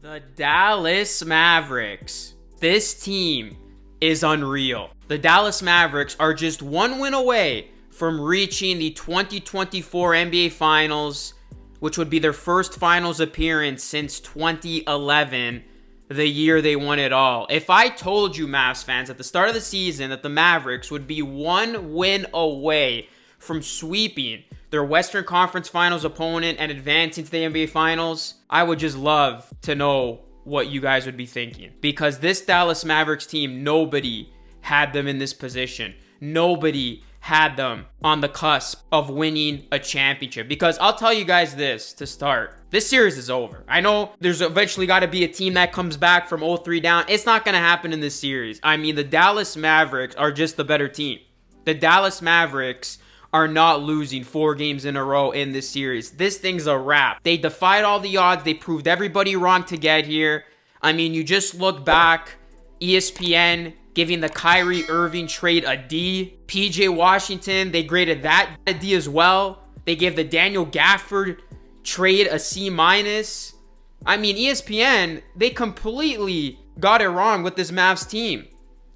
The Dallas Mavericks. This team is unreal. The Dallas Mavericks are just one win away from reaching the 2024 NBA Finals, which would be their first finals appearance since 2011, the year they won it all. If I told you, Mavs fans, at the start of the season that the Mavericks would be one win away from sweeping their Western Conference Finals opponent and advancing to the NBA Finals, I would just love to know what you guys would be thinking. Because this Dallas Mavericks team, nobody had them in this position. Nobody had them on the cusp of winning a championship. Because I'll tell you guys this to start. This series is over. I know there's eventually got to be a team that comes back from 0-3 down. It's not going to happen in this series. I mean, the Dallas Mavericks are just the better team. The Dallas Mavericks are not losing 4 games in a row in this series. This thing's a wrap. They defied all the odds. They proved everybody wrong to get here. I mean, you just look back, ESPN giving the Kyrie Irving trade a D. PJ Washington, they graded that a D as well. They gave the Daniel Gafford trade a C-. I mean, ESPN, they completely got it wrong with this Mavs team.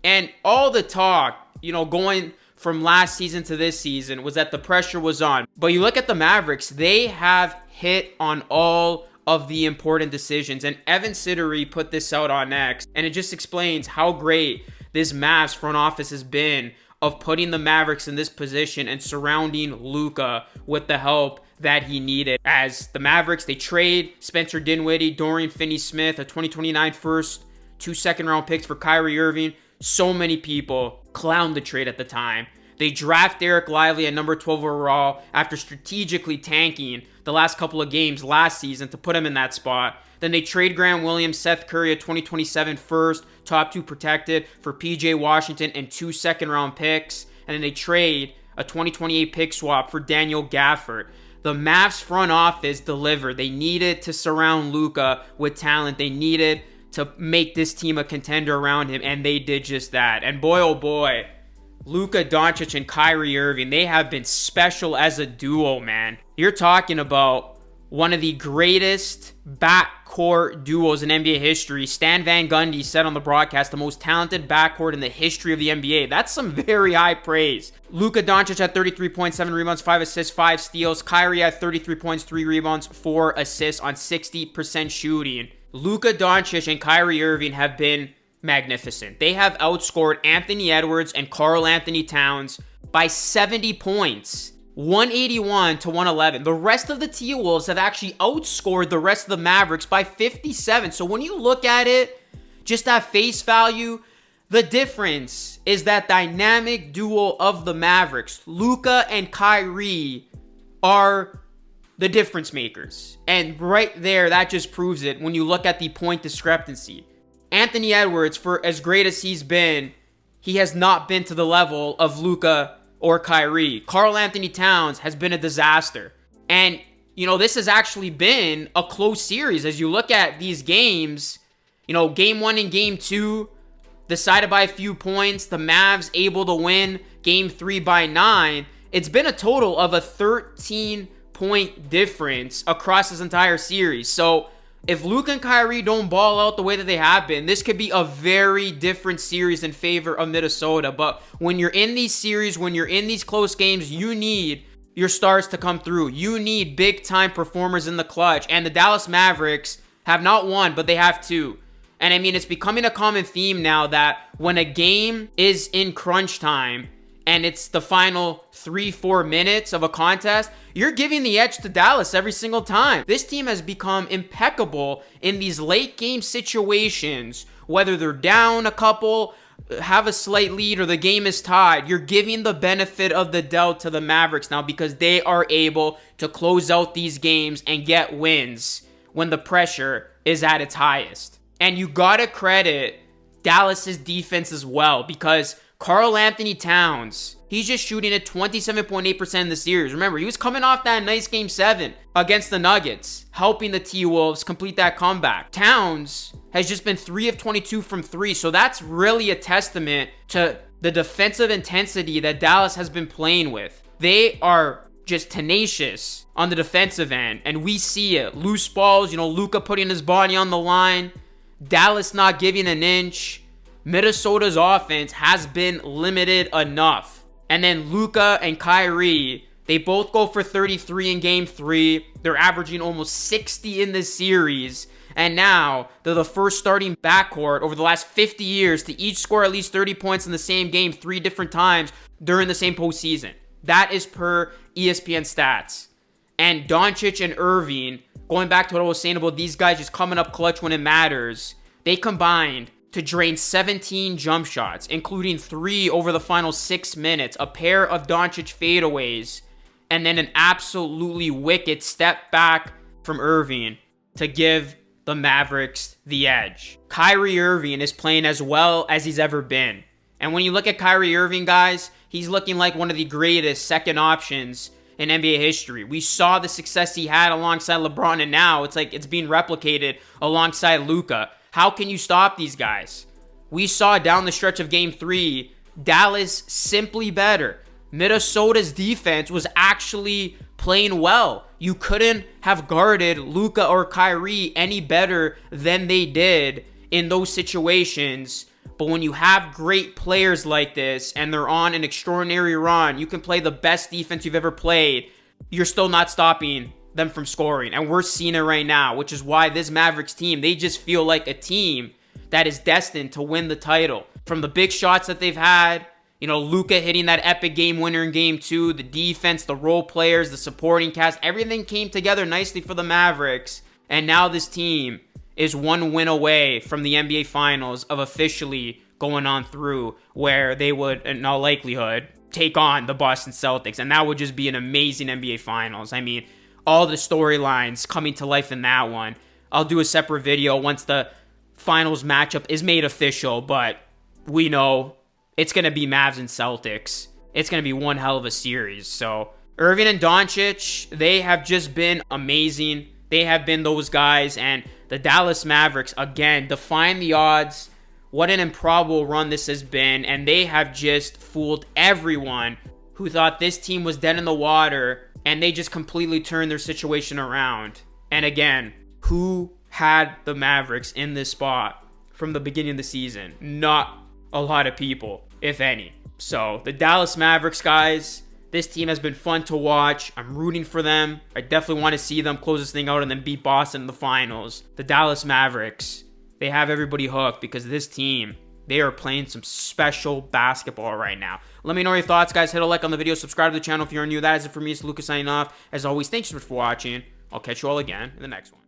And all the talk, going from last season to this season was that the pressure was on. But you look at the Mavericks, they have hit on all of the important decisions. And Evan Siddery put this out on X, and it just explains how great this Mavs front office has been of putting the Mavericks in this position and surrounding Luka with the help that he needed. As the Mavericks, they trade Spencer Dinwiddie, Dorian Finney-Smith, a 2029 first, 2 second-round picks for Kyrie Irving. So many people clowned the trade at the time. They draft Derek Lively at number 12 overall after strategically tanking the last couple of games last season to put him in that spot. Then they trade Grant Williams, Seth Curry, a 2027 first, top 2 protected for PJ Washington and 2 second-round picks. And then they trade a 2028 pick swap for Daniel Gafford. The Mavs front office delivered. They needed to surround Luka with talent. They needed to make this team a contender around him, and they did just that. And boy, oh boy, Luka Doncic and Kyrie Irving, they have been special as a duo, man. You're talking about one of the greatest backcourt duos in NBA history. Stan Van Gundy said on the broadcast, the most talented backcourt in the history of the NBA. That's some very high praise. Luka Doncic had 33 points, 7 rebounds, 5 assists, 5 steals. Kyrie had 33 points, 3 rebounds, 4 assists on 60% shooting. Luka Doncic and Kyrie Irving have been magnificent. They have outscored Anthony Edwards and Karl Anthony Towns by 70 points, 181 to 111. The rest of the T-Wolves have actually outscored the rest of the Mavericks by 57. So when you look at it, just at face value, the difference is that dynamic duo of the Mavericks. Luka and Kyrie are the difference makers. And right there, that just proves it when you look at the point discrepancy. Anthony Edwards, for as great as he's been, he has not been to the level of Luka or Kyrie. Karl Anthony Towns has been a disaster. And, this has actually been a close series. As you look at these games, game 1 and game 2, decided by a few points. The Mavs able to win game 3 by 9. It's been a total of a 13-point difference across this entire series. So if Luka and Kyrie don't ball out the way that they have been, this could be a very different series in favor of Minnesota. But when you're in these series, when you're in these close games, you need your stars to come through. You need big-time performers in the clutch. And the Dallas Mavericks have not one, but they have 2. And I mean, it's becoming a common theme now that when a game is in crunch time and it's the final 3-4 minutes of a contest, you're giving the edge to Dallas every single time. This team has become impeccable in these late game situations, whether they're down a couple, have a slight lead, or the game is tied. You're giving the benefit of the doubt to the Mavericks now because they are able to close out these games and get wins when the pressure is at its highest. And you gotta credit Dallas's defense as well, because Karl Anthony Towns, he's just shooting at 27.8% in the series. Remember, he was coming off that nice game 7 against the Nuggets, helping the T-Wolves complete that comeback. Towns has just been 3 of 22 from 3, so that's really a testament to the defensive intensity that Dallas has been playing with. They are just tenacious on the defensive end. And we see it. Loose balls, Luka putting his body on the line. Dallas not giving an inch. Minnesota's offense has been limited enough. And then Luka and Kyrie, they both go for 33 in game 3. They're averaging almost 60 in this series. And now they're the first starting backcourt over the last 50 years to each score at least 30 points in the same game 3 different times during the same postseason. That is per ESPN stats. And Doncic and Irving, going back to what I was saying about these guys just coming up clutch when it matters, they combined to drain 17 jump shots, including 3 over the final 6 minutes, a pair of Doncic fadeaways, and then an absolutely wicked step back from Irving to give the Mavericks the edge. Kyrie Irving is playing as well as he's ever been. And when you look at Kyrie Irving, guys, he's looking like one of the greatest second options in NBA history. We saw the success he had alongside LeBron, and now it's like it's being replicated alongside Luka. How can you stop these guys? We saw down the stretch of game 3, Dallas simply better. Minnesota's defense was actually playing well. You couldn't have guarded Luka or Kyrie any better than they did in those situations. But when you have great players like this and they're on an extraordinary run, you can play the best defense you've ever played. You're still not stopping them from scoring. And we're seeing it right now, which is why this Mavericks team, they just feel like a team that is destined to win the title. From the big shots that they've had, Luka hitting that epic game winner in game 2, the defense, the role players, the supporting cast, everything came together nicely for the Mavericks. And now this team is one win away from the NBA Finals of officially going on through, where they would, in all likelihood, take on the Boston Celtics. And that would just be an amazing NBA Finals. I mean, all the storylines coming to life in that one. I'll do a separate video once the Finals matchup is made official, but we know it's going to be Mavs and Celtics. It's going to be one hell of a series. So Irving and Doncic, they have just been amazing. They have been those guys. And the Dallas Mavericks, again, defying the odds. What an improbable run this has been. And they have just fooled everyone who thought this team was dead in the water. And they just completely turned their situation around. And again, who had the Mavericks in this spot from the beginning of the season? Not a lot of people, if any. So the Dallas Mavericks, guys, this team has been fun to watch. I'm rooting for them. I definitely want to see them close this thing out and then beat Boston in the finals. The Dallas Mavericks, they have everybody hooked because this team, they are playing some special basketball right now. Let me know your thoughts, guys. Hit a like on the video. Subscribe to the channel if you're new. That is it for me. It's Lucas signing off. As always, thanks so much for watching. I'll catch you all again in the next one.